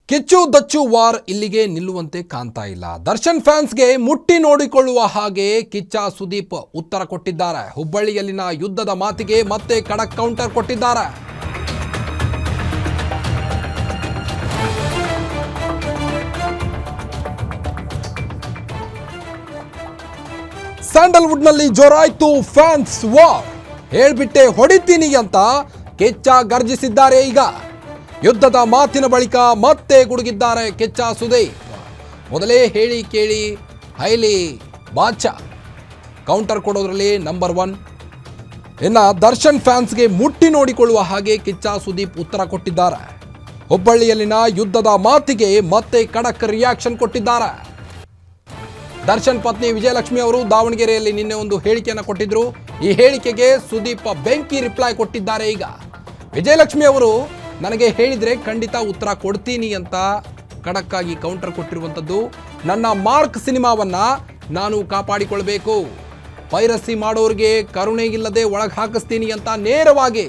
ಕಿಚ್ಚು ದಚ್ಚು ವಾರ್ ಇಲ್ಲಿಗೆ ನಿಲ್ಲುವಂತೆ ಕಾಣ್ತಾ ಇಲ್ಲ. ದರ್ಶನ್ ಫ್ಯಾನ್ಸ್ಗೆ ಮುಟ್ಟಿ ನೋಡಿಕೊಳ್ಳುವ ಹಾಗೆ ಕಿಚ್ಚ ಸುದೀಪ್ ಉತ್ತರ ಕೊಟ್ಟಿದ್ದಾರೆ. ಹುಬ್ಬಳ್ಳಿಯಲ್ಲಿನ ಯುದ್ಧದ ಮಾತಿಗೆ ಮತ್ತೆ ಖಡಕ್ ಕೌಂಟರ್ ಕೊಟ್ಟಿದ್ದಾರೆ. ಸ್ಯಾಂಡಲ್ವುಡ್ನಲ್ಲಿ ಜೋರಾಯ್ತು ಫ್ಯಾನ್ಸ್ ವಾರ್. ಹೇಳ್ಬಿಟ್ಟೆ ಹೊಡಿತೀನಿ ಅಂತ ಕಿಚ್ಚ ಗರ್ಜಿಸಿದ್ದಾರೆ. ಈಗ ಯುದ್ಧದ ಮಾತಿನ ಬಳಿಕ ಮತ್ತೆ ಗುಡುಗಿದ್ದಾರೆ ಕಿಚ್ಚ ಸುದೀಪ್. ಮೊದಲೇ ಹೇಳಿ ಕೇಳಿ ಹೈಲಿ ಬಾಚಾ ಕೌಂಟರ್ ಕೊಡೋದ್ರಲ್ಲಿ ನಂಬರ್ 1. ಇನ್ನು ದರ್ಶನ್ ಫ್ಯಾನ್ಸ್ಗೆ ಮುಟ್ಟಿ ನೋಡಿಕೊಳ್ಳುವ ಹಾಗೆ ಕಿಚ್ಚ ಸುದೀಪ್ ಉತ್ತರ ಕೊಟ್ಟಿದ್ದಾರೆ. ಹುಬ್ಬಳ್ಳಿಯಲ್ಲಿನ ಯುದ್ಧದ ಮಾತಿಗೆ ಮತ್ತೆ ಖಡಕ್ ರಿಯಾಕ್ಷನ್ ಕೊಟ್ಟಿದ್ದಾರೆ. ದರ್ಶನ್ ಪತ್ನಿ ವಿಜಯಲಕ್ಷ್ಮಿ ಅವರು ದಾವಣಗೆರೆಯಲ್ಲಿ ನಿನ್ನೆ ಒಂದು ಹೇಳಿಕೆಯನ್ನು ಕೊಟ್ಟಿದ್ರು. ಈ ಹೇಳಿಕೆಗೆ ಸುದೀಪ್ ಬೆಂಕಿ ರಿಪ್ಲೈ ಕೊಟ್ಟಿದ್ದಾರೆ. ಈಗ ವಿಜಯಲಕ್ಷ್ಮಿ ಅವರು ನನಗೆ ಹೇಳಿದರೆ ಖಂಡಿತ ಉತ್ತರ ಕೊಡ್ತೀನಿ ಅಂತ ಖಡಕ್ ಆಗಿ ಕೌಂಟರ್ ಕೊಟ್ಟಿರುವಂಥದ್ದು. ನನ್ನ ಮಾರ್ಕ್ ಸಿನಿಮಾವನ್ನು ನಾನು ಕಾಪಾಡಿಕೊಳ್ಬೇಕು, ಪೈರಸಿ ಮಾಡೋರಿಗೆ ಕರುಣೆ ಇಲ್ಲದೆ ಒಳಗೆ ಹಾಕಿಸ್ತೀನಿ ಅಂತ ನೇರವಾಗಿ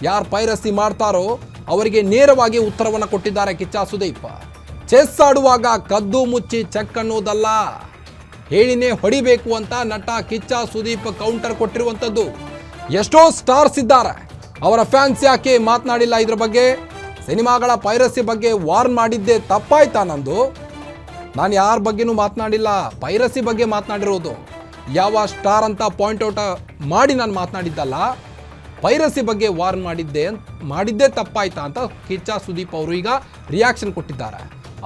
ಯಾರು ಪೈರಸಿ ಮಾಡ್ತಾರೋ ಅವರಿಗೆ ನೇರವಾಗಿ ಉತ್ತರವನ್ನು ಕೊಟ್ಟಿದ್ದಾರೆ ಕಿಚ್ಚ ಸುದೀಪ್. ಚೆಸ್ ಆಡುವಾಗ ಕದ್ದು ಮುಚ್ಚಿ ಚೆಕ್ ಅನ್ನೋದಲ್ಲ, ಹೇಳಿನೇ ಹೊಡಿಬೇಕು ಅಂತ ನಟ ಕಿಚ್ಚ ಸುದೀಪ್ ಕೌಂಟರ್ ಕೊಟ್ಟಿರುವಂಥದ್ದು. ಎಷ್ಟೋ ಸ್ಟಾರ್ಸ್ ಇದ್ದಾರೆ, ಅವರ ಫ್ಯಾನ್ಸ್ ಯಾಕೆ ಮಾತನಾಡಿಲ್ಲ ಇದ್ರ ಬಗ್ಗೆ? ಸಿನಿಮಾಗಳ ಪೈರಸಿ ಬಗ್ಗೆ ವಾರ್ನ್ ಮಾಡಿದ್ದೆ ತಪ್ಪಾಯ್ತಾ ನಂದು? ನಾನು ಯಾರ ಬಗ್ಗೆನೂ ಮಾತನಾಡಿಲ್ಲ, ಪೈರಸಿ ಬಗ್ಗೆ ಮಾತನಾಡಿರೋದು. ಯಾವ ಸ್ಟಾರ್ ಅಂತ ಪಾಯಿಂಟ್ ಔಟ್ ಮಾಡಿ ನಾನು ಮಾತನಾಡಿದ್ದಲ್ಲ, ಪೈರಸಿ ಬಗ್ಗೆ ವಾರ್ನ್ ಮಾಡಿದ್ದೇ ತಪ್ಪಾಯ್ತಾ ಅಂತ ಕಿಚ್ಚ ಸುದೀಪ್ ಅವರು ಈಗ ರಿಯಾಕ್ಷನ್ ಕೊಟ್ಟಿದ್ದಾರೆ.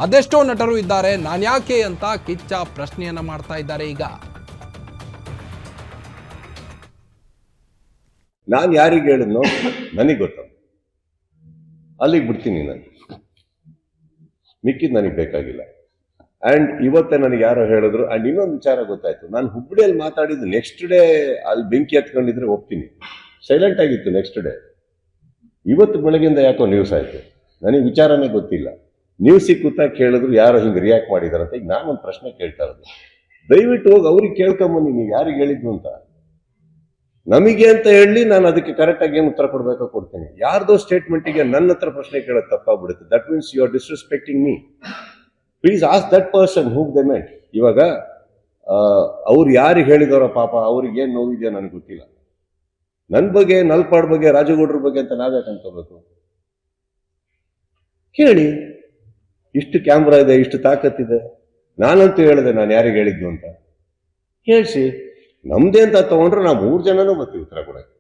ಅದೆಷ್ಟೋ ನಟರು ಇದ್ದಾರೆ, ನಾನು ಯಾಕೆ ಅಂತ ಕಿಚ್ಚ ಪ್ರಶ್ನೆಯನ್ನ ಮಾಡ್ತಾ ಇದ್ದಾರೆ. ಈಗ ನಾನು ಯಾರಿಗೆ ಹೇಳಿದ್ನೋ ನನಗೆ ಗೊತ್ತ, ಅಲ್ಲಿಗೆ ಬಿಡ್ತೀನಿ. ನಾನು ಮಿಕ್ಕಿದ್ ನನಗೆ ಬೇಕಾಗಿಲ್ಲ. ಅಂಡ್ ಇವತ್ತೇ ನನಗೆ ಯಾರೋ ಹೇಳಿದ್ರು. ಅಂಡ್ ಇನ್ನೊಂದು ವಿಚಾರ ಗೊತ್ತಾಯ್ತು, ನಾನು ಹುಬ್ಬಳ್ಳಿಯಲ್ಲಿ ಮಾತಾಡಿದ್ದು ನೆಕ್ಸ್ಟ್ ಡೇ ಅಲ್ಲಿ ಬೆಂಕಿ ಹತ್ಕೊಂಡಿದ್ರೆ ಒಪ್ತೀನಿ, ಸೈಲೆಂಟ್ ಆಗಿತ್ತು. ನೆಕ್ಸ್ಟ್ ಡೇ ಇವತ್ತು ಬೆಳಗಿಂದ ಯಾಕೋ ನ್ಯೂಸ್ ಆಯ್ತು, ನನಗೆ ವಿಚಾರನೇ ಗೊತ್ತಿಲ್ಲ. ನ್ಯೂಸ್ ಸಿಕ್ಕುತ್ತಾ ಕೇಳಿದ್ರು ಯಾರೋ ಹಿಂಗೆ ರಿಯಾಕ್ಟ್ ಮಾಡಿದಾರಂತ. ಈಗ ನಾನೊಂದು ಪ್ರಶ್ನೆ ಕೇಳ್ತಾ ಇರೋದು, ದಯವಿಟ್ಟು ಹೋಗಿ ಅವ್ರಿಗೆ ಕೇಳ್ಕೊಂಬನ್ನಿ, ನೀವು ಯಾರಿಗೆ ಹೇಳಿದ್ದು ಅಂತ. ನಮಗೆ ಅಂತ ಹೇಳಿ ನಾನು ಅದಕ್ಕೆ ಕರೆಕ್ಟಾಗಿ ಏನು ಉತ್ತರ ಕೊಡಬೇಕೋ ಕೊಡ್ತೀನಿ. ಯಾರ್ದೋ ಸ್ಟೇಟ್ಮೆಂಟಿಗೆ ನನ್ನ ಹತ್ರ ಪ್ರಶ್ನೆ ಕೇಳೋದು ತಪ್ಪಾಗ್ಬಿಡುತ್ತೆ. That means you are disrespecting me. Please ask that person who they meant. ಇವಾಗ ಅವ್ರು ಯಾರಿಗೆ ಹೇಳಿದವರ ಪಾಪ, ಅವ್ರಿಗೆ ಏನು ನೋವಿದೆಯೋ ನನಗೆ ಗೊತ್ತಿಲ್ಲ. ನನ್ನ ಬಗ್ಗೆ, ನಲ್ಪಾಡ್ ಬಗ್ಗೆ, ರಾಜಗೌಡ್ರ ಬಗ್ಗೆ ಅಂತ ನಾವ್ಯಾಕೆ ಅನ್ಕೋಬೇಕು? ಕೇಳಿ, ಇಷ್ಟು ಕ್ಯಾಮ್ರಾ ಇದೆ, ಇಷ್ಟು ತಾಕತ್ತಿದೆ. ನಾನಂತೂ ಹೇಳಿದೆ ನಾನು ಯಾರಿಗೆ ಹೇಳಿದ್ದು ಅಂತ. ಹೇಳ್ಸಿ, ನಮ್ದೇ ಅಂತ ತಗೊಂಡ್ರೆ ನಾವು 3 ಜನನೂ ಬರ್ತೀವಿ ಉತ್ತರ ಕೊಡಕ್ಕೆ.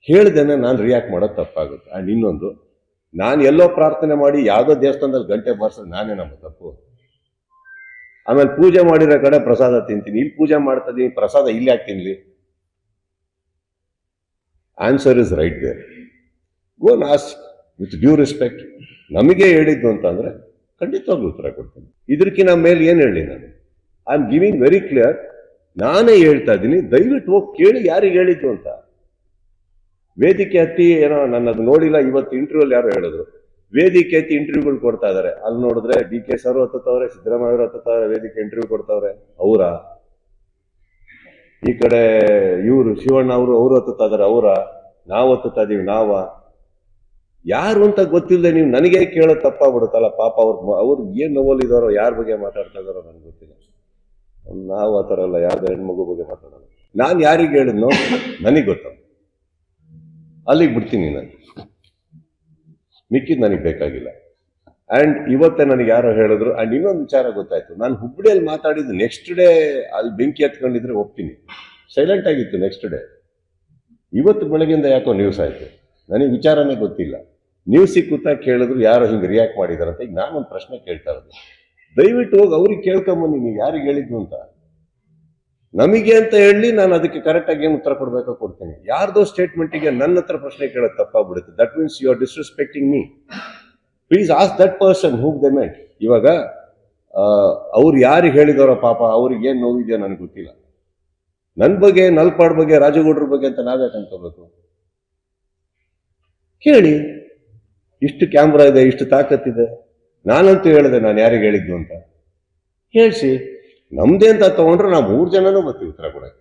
ಹೇಳ್ದೇನೆ ನಾನು ರಿಯಾಕ್ಟ್ ಮಾಡೋದು ತಪ್ಪಾಗುತ್ತೆ. ಅಂಡ್ ಇನ್ನೊಂದು, ನಾನು ಎಲ್ಲೋ ಪ್ರಾರ್ಥನೆ ಮಾಡಿ ಯಾವುದೋ ದೇವಸ್ಥಾನದಲ್ಲಿ ಗಂಟೆ ಬಾರಿಸೋದು ನಾನೇ ನಮ್ಮ ತಪ್ಪು. ಆಮೇಲೆ ಪೂಜೆ ಮಾಡಿರೋ ಕಡೆ ಪ್ರಸಾದ ತಿಂತೀನಿ, ಇಲ್ಲಿ ಪೂಜೆ ಮಾಡ್ತಾ ಇದೀನಿ, ಪ್ರಸಾದ ಇಲ್ಲಿ ಯಾಕೆ ತಿನ್ಲಿ? Answer is right there. Go and ask with due respect. ನಮಗೆ ಹೇಳಿದ್ದು ಅಂತ ಅಂದ್ರೆ ಖಂಡಿತವಾಗ್ಲೂ ಉತ್ತರ ಕೊಡ್ತೀನಿ. ಇದಕ್ಕಿಂತ ಮೇಲೆ ಏನು ಹೇಳಿ ನಾನು? I am giving very clear. ನಾನೇ ಹೇಳ್ತಾ ಇದ್ದೀನಿ, ದಯವಿಟ್ಟು ಹೋಗಿ ಕೇಳಿ ಯಾರಿಗೆ ಹೇಳಿದ್ದು ಅಂತ. ವೇದಿಕೆ ಹತ್ತಿ ಏನೋ ನನ್ನದು ನೋಡಿಲ್ಲ, ಇವತ್ತು ಇಂಟರ್ವ್ಯೂಲ್ ಯಾರೋ ಹೇಳಿದ್ರು ವೇದಿಕೆ ಹತ್ತಿ ಇಂಟರ್ವ್ಯೂಗಳು ಕೊಡ್ತಾ ಇದಾರೆ. ಅಲ್ಲಿ ನೋಡಿದ್ರೆ DK ಸರ್ ಹತ್ತವ್ರೆ, ಸಿದ್ದರಾಮಯ್ಯ ಅವರು ಹತ್ತವ್ರೆ, ವೇದಿಕೆ ಇಂಟರ್ವ್ಯೂ ಕೊಡ್ತಾವ್ರೆ. ಅವರ ಈ ಕಡೆ ಇವರು ಶಿವಣ್ಣ ಅವರು ಹತ್ತುತ್ತಾ ಇದಾರೆ. ನಾವು ಹತ್ತುತ್ತಾ ಇದೀವಿ. ಯಾರು ಅಂತ ಗೊತ್ತಿಲ್ಲದೆ ನೀವು ನನಗೆ ಕೇಳೋದು ತಪ್ಪಾಗ್ಬಿಡುತ್ತಲ್ಲ. ಪಾಪ ಅವ್ರು ಏನ್ ನೋವಲ್ಲಿದಾರೋ, ಯಾರ ಬಗ್ಗೆ ಮಾತಾಡ್ತಾ ಇದಾರೋ ನನಗೆ ಗೊತ್ತಿಲ್ಲ. ನಾವು ಆ ಥರ ಅಲ್ಲ, ಯಾವ್ದೋ ಹೆಣ್ಮಗು ಬಗ್ಗೆ ಮಾತಾಡೋಣ. ನಾನು ಯಾರಿಗೆ ಹೇಳಿದ್ನೋ ನನಗೆ ಗೊತ್ತ, ಅಲ್ಲಿಗೆ ಬಿಡ್ತೀನಿ. ನಾನು ಮಿಕ್ಕಿದ್ ನನಗೆ ಬೇಕಾಗಿಲ್ಲ. ಅಂಡ್ ಇವತ್ತೇ ನನಗೆ ಯಾರೋ ಹೇಳಿದ್ರು. ಅಂಡ್ ಇನ್ನೊಂದು ವಿಚಾರ ಗೊತ್ತಾಯ್ತು, ನಾನು ಹುಬ್ಬಳ್ಳಿಯಲ್ಲಿ ಮಾತಾಡಿದ್ದು ನೆಕ್ಸ್ಟ್ ಡೇ ಅಲ್ಲಿ ಬೆಂಕಿ ಹತ್ಕೊಂಡಿದ್ರೆ ಒಪ್ತೀನಿ, ಸೈಲೆಂಟ್ ಆಗಿತ್ತು. ನೆಕ್ಸ್ಟ್ ಡೇ ಇವತ್ತು ಬೆಳಗಿಂದ ಯಾಕೋ ನ್ಯೂಸ್ ಆಯ್ತು, ನನಗೆ ವಿಚಾರನೇ ಗೊತ್ತಿಲ್ಲ. ನ್ಯೂಸ್ ಸಿಕ್ಕುತ್ತಾ ಕೇಳಿದ್ರು ಯಾರೋ ಹಿಂಗೆ ರಿಯಾಕ್ಟ್ ಮಾಡಿದಾರಂತ. ಈಗ ನಾನೊಂದು ಪ್ರಶ್ನೆ ಕೇಳ್ತಾ ಇರೋದು, ದಯವಿಟ್ಟು ಹೋಗಿ ಅವ್ರಿಗೆ ಕೇಳ್ಕೊಂಬನ್ನಿ, ನೀವು ಯಾರಿಗೆ ಹೇಳಿದ್ದು ಅಂತ. ನಮಗೆ ಅಂತ ಹೇಳಿ ನಾನು ಅದಕ್ಕೆ ಕರೆಕ್ಟಾಗಿ ಏನು ಉತ್ತರ ಕೊಡಬೇಕೋ ಕೊಡ್ತೀನಿ. ಯಾರ್ದೋ ಸ್ಟೇಟ್ಮೆಂಟಿಗೆ ನನ್ನ ಹತ್ರ ಪ್ರಶ್ನೆ ಕೇಳೋದು ತಪ್ಪಾಗ್ಬಿಡುತ್ತೆ. That means you are disrespecting me. Please ask that person who they meant. ಇವಾಗ ಅವ್ರು ಯಾರಿಗೆ ಹೇಳಿದವರ ಪಾಪ, ಅವ್ರಿಗೆ ಏನು ನೋವಿದೆಯೋ ನನಗೆ ಗೊತ್ತಿಲ್ಲ. ನನ್ನ ಬಗ್ಗೆ, ನಲ್ಪಾಡ್ ಬಗ್ಗೆ, ರಾಜಗೌಡ್ರ ಬಗ್ಗೆ ಅಂತ ನಾವ್ಯಾಕೆ ಅನ್ಕೋಬೇಕು? ಕೇಳಿ, ಇಷ್ಟು ಕ್ಯಾಮ್ರಾ ಇದೆ, ಇಷ್ಟು ತಾಕತ್ತಿದೆ. ನಾನಂತೂ ಹೇಳಿದೆ ನಾನು ಯಾರಿಗೆ ಹೇಳಿದ್ದು ಅಂತ. ಹೇಳ್ಸಿ, ನಮ್ದೇ ಅಂತ ತಗೊಂಡ್ರೆ ನಾವು 3 ಜನನೂ ಬರ್ತೀವಿ ಉತ್ತರ ಕೊಡಕ್ಕೆ.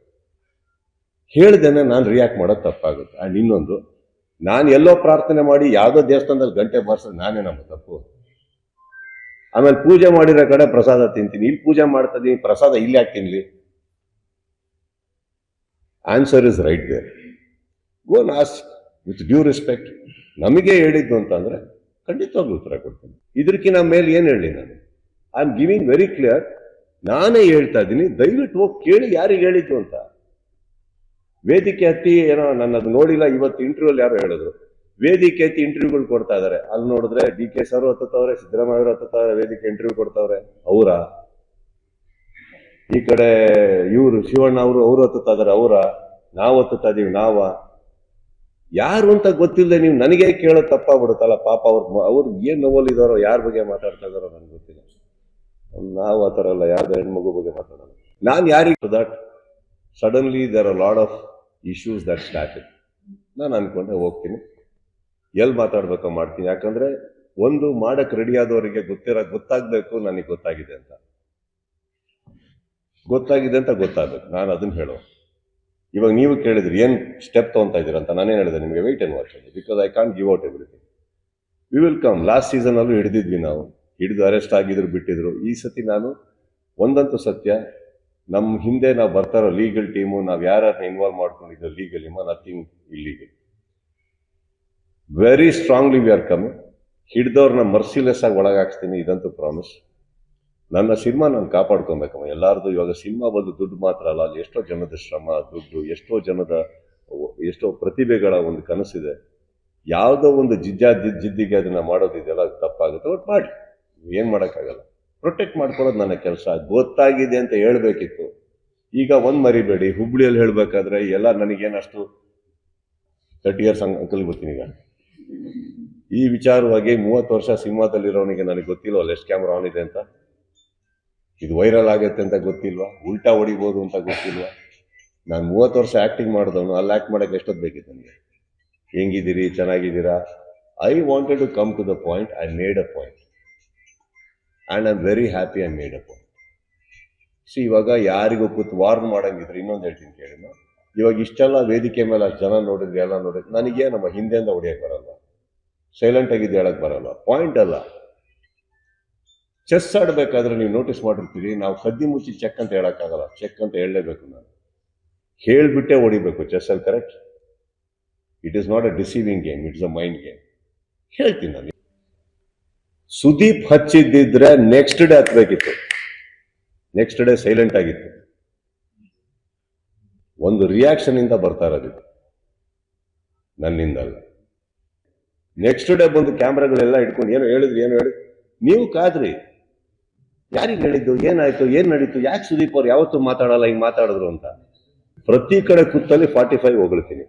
ಹೇಳ್ದೇನೆ ನಾನು ರಿಯಾಕ್ಟ್ ಮಾಡೋದು ತಪ್ಪಾಗುತ್ತೆ. ಅಂಡ್ ಇನ್ನೊಂದು, ನಾನು ಎಲ್ಲೋ ಪ್ರಾರ್ಥನೆ ಮಾಡಿ ಯಾವುದೋ ದೇವಸ್ಥಾನದಲ್ಲಿ ಗಂಟೆ ಬಾರಿಸೋದು ನಾನೇ ನಮ್ಮ ತಪ್ಪು. ಆಮೇಲೆ ಪೂಜೆ ಮಾಡಿರೋ ಕಡೆ ಪ್ರಸಾದ ತಿಂತೀನಿ, ಇಲ್ಲಿ ಪೂಜೆ ಮಾಡ್ತಾ ಇದೀನಿ, ಪ್ರಸಾದ ಇಲ್ಲಿ ಯಾಕೆ ತಿನ್ಲಿ? Answer is right there. Go and ask with due respect. ನಮಗೆ ಹೇಳಿದ್ದು ಅಂತಂದ್ರೆ ಖಂಡಿತವಾಗ್ಲೂ ಉತ್ತರ ಕೊಡ್ತೀನಿ. ಇದಕ್ಕಿಂತ ಮೇಲೆ ಏನ್ ಹೇಳಿ ನಾನು? I am giving very clear. ನಾನೇ ಹೇಳ್ತಾ ಇದ್ದೀನಿ, ದಯವಿಟ್ಟು ಹೋಗಿ ಕೇಳಿ ಯಾರಿಗೆ ಹೇಳಿದ್ದು ಅಂತ. ವೇದಿಕೆ ಹತ್ತಿ ಏನೋ ನನ್ನದು ನೋಡಿಲ್ಲ, ಇವತ್ತು ಇಂಟರ್ವ್ಯೂಲ್ ಯಾರು ಹೇಳಿದ್ರು ವೇದಿಕೆ ಹತ್ತಿ ಇಂಟರ್ವ್ಯೂಗಳು ಕೊಡ್ತಾ ಇದಾರೆ. ಅಲ್ಲಿ ನೋಡಿದ್ರೆ DK ಸರ್ ಹತ್ತವ್ರೆ, ಸಿದ್ದರಾಮಯ್ಯ ಅವರು ಹತ್ತವ್ರೆ, ವೇದಿಕೆ ಇಂಟರ್ವ್ಯೂ ಕೊಡ್ತಾವ್ರೆ. ಅವರ ಈ ಕಡೆ ಇವರು ಶಿವಣ್ಣ ಅವರು ಹತ್ತುತ್ತಾ ಇದಾರೆ. ನಾವು ಹತ್ತುತ್ತಾ ಇದೀವಿ. ಯಾರು ಅಂತ ಗೊತ್ತಿಲ್ಲದೆ ನೀವು ನನಗೆ ಕೇಳೋದು ತಪ್ಪಾಗ್ಬಿಡುತ್ತಲ್ಲ. ಪಾಪ ಅವ್ರು ಏನ್ ನೋವಲ್ಲಿದಾರೋ, ಯಾರ ಬಗ್ಗೆ ಮಾತಾಡ್ತಾ ಇದಾರೋ ನನ್ಗೆ ಗೊತ್ತಿಲ್ಲ. ನಾವು ಆ ಥರ ಅಲ್ಲ, ಯಾವ್ದು ಹೆಣ್ಮಗು ಬಗ್ಗೆ ಮಾತಾಡೋಣ. ನಾನು ಯಾರಿಗೆ that suddenly there are lot of issues that started. ನಾನು ಅನ್ಕೊಂಡೆ ಹೋಗ್ತೀನಿ, ಎಲ್ಲಿ ಮಾತಾಡ್ಬೇಕೋ ಮಾಡ್ತೀನಿ. ಯಾಕಂದ್ರೆ ಒಂದು ಮಾಡಕ್ ರೆಡಿ ಆದವರಿಗೆ ಗೊತ್ತಾಗ್ಬೇಕು ನನಗೆ ಗೊತ್ತಾಗಿದೆ ಅಂತ ಗೊತ್ತಾಗ್ಬೇಕು. ನಾನು ಅದನ್ನ ಹೇಳೋ. ಇವಾಗ ನೀವು ಕೇಳಿದ್ರಿ ಏನ್ ಸ್ಟೆಪ್ ತಗೊಂತಾ ಇದೀರ ಅಂತ. ನಾನೇನ್ ಹೇಳಿದೆ ನಿಮಗೆ, wait and watch, because I can't give out everything. We will come. Last season ಅಲ್ಲೂ ಹಿಡಿದಿದ್ವಿ ನಾವು, ಹಿಡಿದು ಅರೆಸ್ಟ್ ಆಗಿದ್ರು, ಬಿಟ್ಟಿದ್ರು. ಈ ಸತಿ ನಾನು ಒಂದಂತೂ ಸತ್ಯ, ನಮ್ಮ ಹಿಂದೆ ನಾವು ಬರ್ತಾರೋ ಲೀಗಲ್ ಟೀಮು, ನಾವು ಯಾರನ್ನ ಇನ್ವಾಲ್ವ್ ಮಾಡ್ಕೊಂಡಿದ್ದೋ legally, nothing illegal. Very strongly we are coming. ಹಿಡ್ದವ್ರನ್ನ ಮರ್ಸಿಲೆಸ್ ಆಗಿ ಒಳಗಾಕ್ಸ್ತೀನಿ, ಇದಂತೂ ಪ್ರಾಮಿಸ್. ನನ್ನ ಸಿನಿಮಾ ನಾನು ಕಾಪಾಡ್ಕೊಬೇಕಮ್ಮ. ಎಲ್ಲಾರ್ದು ಇವಾಗ ಸಿನಿಮಾ ಬಂದು ದುಡ್ಡು ಮಾತ್ರ ಅಲ್ಲ, ಅಲ್ಲಿ ಎಷ್ಟೋ ಜನದ ಶ್ರಮ, ದುಡ್ಡು, ಎಷ್ಟೋ ಪ್ರತಿಭೆಗಳ ಒಂದು ಕನಸಿದೆ. ಯಾವುದೋ ಒಂದು ಜಿದ್ದಿಗೆ ಅದನ್ನ ಮಾಡೋದಿದೆಯಲ್ಲ, ಅದು ತಪ್ಪಾಗುತ್ತೆ. ಒಟ್ಟು ಮಾಡಿ, ಏನ್ ಮಾಡೋಕ್ಕಾಗಲ್ಲ. ಪ್ರೊಟೆಕ್ಟ್ ಮಾಡ್ಕೊಳ್ಳೋದು ನನ್ನ ಕೆಲಸ. ಗೊತ್ತಾಗಿದೆ ಅಂತ ಹೇಳ್ಬೇಕಿತ್ತು. ಈಗ ಒಂದ್ ಮರಿಬೇಡಿ, ಹುಬ್ಳಿಯಲ್ಲಿ ಹೇಳ್ಬೇಕಾದ್ರೆ ಎಲ್ಲ ನನಗೇನಷ್ಟು 30 years ಅಂಕಲ್ ಗೊತ್ತೀನಿ. ಈಗ ಈ ವಿಚಾರವಾಗಿ 30 ವರ್ಷ ಸಿನಿಮಾದಲ್ಲಿರೋನಿಗೆ ನನಗೆ ಗೊತ್ತಿಲ್ವ ಎಷ್ಟು ಕ್ಯಾಮ್ರಾ ಆನ್ ಇದೆ ಅಂತ, ಇದು ವೈರಲ್ ಆಗತ್ತೆ ಅಂತ ಗೊತ್ತಿಲ್ವಾ, ಉಲ್ಟಾ ಹೊಡಿಬೋದು ಅಂತ ಗೊತ್ತಿಲ್ವಾ? ನಾನು 30 ವರ್ಷ ಆಕ್ಟಿಂಗ್ ಮಾಡಿದವನು, ಅಲ್ಲಿ ಆಕ್ಟ್ ಮಾಡಕ್ಕೆ ಎಷ್ಟೊತ್ತು ಬೇಕಿತ್ತು ನನಗೆ? ಹೆಂಗಿದ್ದೀರಿ, ಚೆನ್ನಾಗಿದ್ದೀರಾ? I wanted to come to the point. I made a point and I am very happy I made a point. ಇವಾಗ ಯಾರಿಗೂ ಕೂತು ವಾರ್ನ್ ಮಾಡಂಗಿದ್ರೆ ಇನ್ನೊಂದು ಹೇಳ್ತೀನಿ ಕೇಳಿ. ಇವಾಗ ಇಷ್ಟೆಲ್ಲ ವೇದಿಕೆ ಮೇಲೆ ಅಷ್ಟು ಜನ ನೋಡಿದ್ರಿ, ಎಲ್ಲ ನೋಡಿದ್ರಿ, ನನಗೆ ನಮ್ಮ ಹಿಂದೆಯಿಂದ ಹೊಡಿಯಕ್ಕೆ ಬರಲ್ಲ, ಸೈಲೆಂಟ್ ಆಗಿದ್ದು ಹೇಳಕ್ ಬರಲ್ಲ. ಪಾಯಿಂಟ್ ಅಲ್ಲ. ಚೆಸ್ ಆಡ್ಬೇಕಾದ್ರೆ ನೀವು ನೋಟಿಸ್ ಮಾಡಿರ್ತೀರಿ, ನಾವು ಕದ್ದಿ ಮುಚ್ಚಿ ಚೆಕ್ ಅಂತ ಹೇಳಕ್ಕಾಗಲ್ಲ. ಚೆಕ್ ಅಂತ ಹೇಳಲೇಬೇಕು. ನಾನು ಹೇಳ್ಬಿಟ್ಟೆ ಹೊಡಿಬೇಕು ಚೆಸ್ಸಲ್ಲಿ, correct? It is not a deceiving game, it is a mind game. ಹೇಳ್ತೀನಿ ನಾನು. ಸುದೀಪ್ ಹಚ್ಚಿದ್ದಿದ್ರೆ ನೆಕ್ಸ್ಟ್ ಡೇ ಹತ್ಬೇಕಿತ್ತು. ನೆಕ್ಸ್ಟ್ ಡೇ ಸೈಲೆಂಟ್ ಆಗಿತ್ತು. ಒಂದು ರಿಯಾಕ್ಷನ್ ಇಂದ ಬರ್ತಾ ಇರೋದಿತ್ತು, ನನ್ನಿಂದಲ್ಲ. ನೆಕ್ಸ್ಟ್ ಡೇ ಬಂದು ಕ್ಯಾಮ್ರಾಗಳೆಲ್ಲ ಇಟ್ಕೊಂಡು ಏನು ಹೇಳಿದ್ರಿ ನೀವು ಕಾದ್ರಿ. ಯಾರಿಗೆ ಹೇಳಿದ್ದು, ಏನಾಯ್ತು, ಏನ್ ನಡೀತು, ಯಾಕೆ ಸುದೀಪ್ ಅವ್ರು ಯಾವತ್ತೂ ಮಾತಾಡಲ್ಲ, ಹಿಂಗ್ ಮಾತಾಡಿದ್ರು ಅಂತ. ಪ್ರತಿ ಕಡೆ ಕೂತಲ್ಲಿ 45 ಹೊಗಳ್ತೀನಿ,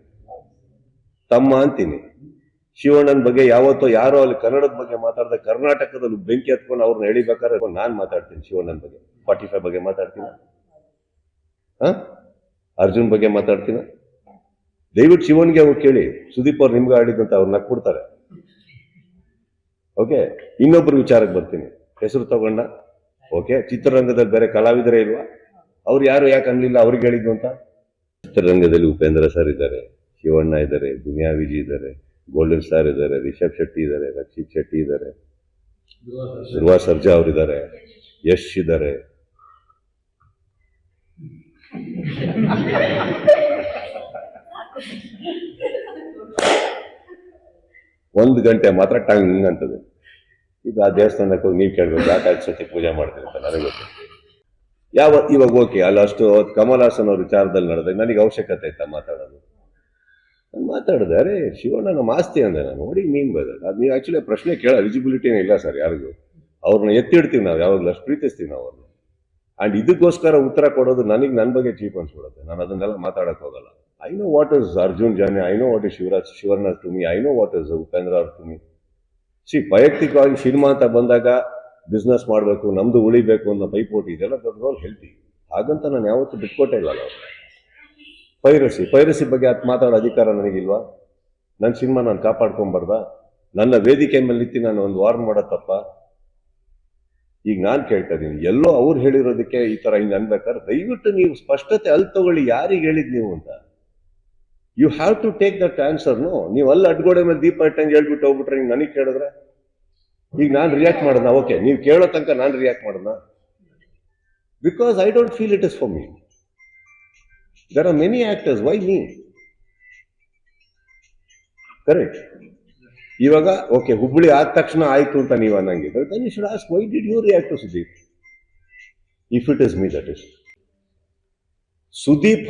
ತಮ್ಮ ಅಂತೀನಿ. ಶಿವಣ್ಣನ ಬಗ್ಗೆ ಯಾವತ್ತೋ ಯಾರೋ ಅಲ್ಲಿ ಕನ್ನಡದ ಬಗ್ಗೆ ಮಾತಾಡ್ದೆ, ಕರ್ನಾಟಕದಲ್ಲಿ ಬೆಂಕಿ ಹತ್ಕೊಂಡು ಅವ್ರನ್ನ ಎಳಿಬೇಕಾದ್ರೆ ನಾನ್ ಮಾತಾಡ್ತೀನಿ. ಶಿವಣ್ಣನ ಬಗ್ಗೆ 45 ಬಗ್ಗೆ ಮಾತಾಡ್ತೀನಿ, ಅರ್ಜುನ್ ಬಗ್ಗೆ ಮಾತಾಡ್ತೀನಿ. ದಯವಿಟ್ಟು ಶಿವನ್ಗೆ ಹೋಗಿ ಕೇಳಿ, ಸುದೀಪ್ ಅವ್ರು ನಿಮ್ಗೆ ಆಡಿದಂತ ಅವ್ರು ನಕ್ಬಿಡ್ತಾರೆ. ಓಕೆ, ಇನ್ನೊಬ್ರು ವಿಚಾರಕ್ಕೆ ಬರ್ತೀನಿ. ಹೆಸರು ತಗೊಂಡ, ಓಕೆ, ಚಿತ್ರರಂಗದಲ್ಲಿ ಬೇರೆ ಕಲಾವಿದರೇ ಇಲ್ವಾ? ಅವ್ರು ಯಾರು ಯಾಕೆ ಅನ್ಲಿಲ್ಲ ಅವ್ರಿಗೆ ಹೇಳಿದ್ದು ಅಂತ? ಚಿತ್ರರಂಗದಲ್ಲಿ ಉಪೇಂದ್ರ ಸರ್ ಇದ್ದಾರೆ, ಶಿವಣ್ಣ ಇದ್ದಾರೆ, ದುನಿಯಾ ವಿಜಿ ಇದ್ದಾರೆ, ಗೋಲ್ಡನ್ ಸ್ಟಾರ್ ಇದ್ದಾರೆ, ರಿಷಬ್ ಶೆಟ್ಟಿ ಇದ್ದಾರೆ, ರಕ್ಷಿತ್ ಶೆಟ್ಟಿ ಇದ್ದಾರೆ, ಧ್ರುವ ಸರ್ಜಾ ಅವರಿದ್ದಾರೆ, ಯಶ್ ಇದ್ದಾರೆ. ಒಂದು ಗಂಟೆ ಮಾತ್ರ ಟಂಗ್ ಅಂತದೆ. ಈಗ ಆ ದೇವಸ್ಥಾನಕ್ಕೆ ಹೋಗಿ ನೀವು ಕೇಳ್ಬೇಕು, ಯಾಕೆ ಸತಿ ಪೂಜೆ ಮಾಡ್ತೀರಿ ಅಂತ ನನಗೆ ಗೊತ್ತು. ಇವಾಗ ಓಕೆ, ಅಲ್ಲ ಅಷ್ಟು ಕಮಲ್ ಹಾಸನ್ ಅವ್ರ ವಿಚಾರದಲ್ಲಿ ನಡೆದಾಗ ನನಗೆ ಅವಶ್ಯಕತೆ ಇತ್ತ ಮಾತಾಡೋದು? ನಾನು ಮಾತಾಡಿದೆ, ಅರೆ ಶಿವಣ್ಣ ನಮ್ಮ ಆಸ್ತಿ ಅಂದೆ ನಾನು. ನೋಡಿ ಮೀನ್ ಬದ ಅದು ನೀವು ಆಕ್ಚುಲಿ ಪ್ರಶ್ನೆ ಕೇಳೋ ವಿಜಿಬಿಲಿಟಿನೇ ಇಲ್ಲ ಸರ್ ಯಾರಿಗೂ. ಅವ್ರನ್ನ ಎತ್ತಿಡ್ತೀವಿ ನಾವು, ಯಾವಾಗಲೂ ಅಷ್ಟು ಪ್ರೀತಿಸ್ತೀವಿ ನಾವು ಅವ್ರನ್ನ. ಅಂಡ್ ಇದಕ್ಕೋಸ್ಕರ ಉತ್ತರ ಕೊಡೋದು ನನಗೆ ನನ್ನ ಬಗ್ಗೆ ಚೀಪ್ ಅನ್ಸ್ಬಿಡುತ್ತೆ. ನಾನು ಅದನ್ನೆಲ್ಲ ಮಾತಾಡಕ್ ಹೋಗಲ್ಲ. I know what is Arjun Jani, I know what is Shivanna to me, I know what is Upendra ಅವ್ರ ಟು ಮಿ. ವೈಯಕ್ತಿಕವಾಗಿ ಸಿನಿಮಾ ಅಂತ ಬಂದಾಗ ಬಿಸ್ನೆಸ್ ಮಾಡಬೇಕು, ನಮ್ದು ಉಳಿಬೇಕು ಅನ್ನೋ ಪೈಪೋಟಿ ಇದೆಲ್ಲ ದೊಡ್ಡ ರೋಲ್ ಹೇಳ್ತೀವಿ. ಹಾಗಂತ ನಾನು ಯಾವತ್ತೂ ಬಿಟ್ಕೊಟ್ಟೇ ಇಲ್ಲ. ಪೈರಸಿ ಬಗ್ಗೆ ಅದು ಮಾತಾಡೋ ಅಧಿಕಾರ ನನಗಿಲ್ವಾ? ನನ್ನ ಸಿನಿಮಾ ನಾನು ಕಾಪಾಡ್ಕೊಂಬಾರ್ದ? ನನ್ನ ವೇದಿಕೆ ಮೇಲೆ ನಿಂತು ನಾನು ಒಂದು ವಾರ್ನ್ ಮಾಡೋ ತಪ್ಪ? ಈಗ ನಾನು ಕೇಳ್ತಾ ಇದ್ದೀನಿ, ಎಲ್ಲೋ ಅವ್ರು ಹೇಳಿರೋದಕ್ಕೆ ಈ ತರ ಹಿಂಗೆ ಅನ್ಬೇಕಾದ್ರೆ ದಯವಿಟ್ಟು ನೀವು ಸ್ಪಷ್ಟತೆ ಅಲ್ಲಿ ತಗೊಳ್ಳಿ, ಯಾರಿಗೆ ಹೇಳಿದ್ ನೀವು ಅಂತ. You have to take that answer. No, ನೀವು ಅಲ್ಲಿ ಅಡ್ಗೋಡೆ ಮೇಲೆ ದೀಪ ಇಟ್ಟಂಗೆ ಹೇಳ್ಬಿಟ್ಟು ಹೋಗ್ಬಿಟ್ರೆ ಹಿಂಗೆ ನನಗೆ ಕೇಳಿದ್ರೆ ಈಗ ನಾನು ರಿಯಾಕ್ಟ್ ಮಾಡೋಣ, ಓಕೆ ನೀವು ಕೇಳೋ ತನಕ ನಾನು ರಿಯಾಕ್ಟ್ ಮಾಡೋಣ, because I don't feel it is for me. There are many actors, why me? Correct. ಇವಾಗ ಓಕೆ ಹುಬ್ಬಳ್ಳಿ ಆದ ತಕ್ಷಣ ಆಯ್ತು ಅಂತ ನೀವು ಅನ್ನಂಗಿದ್ರೆ then you should ask why did you react to Sudeep? If it is me, that is. Sudeep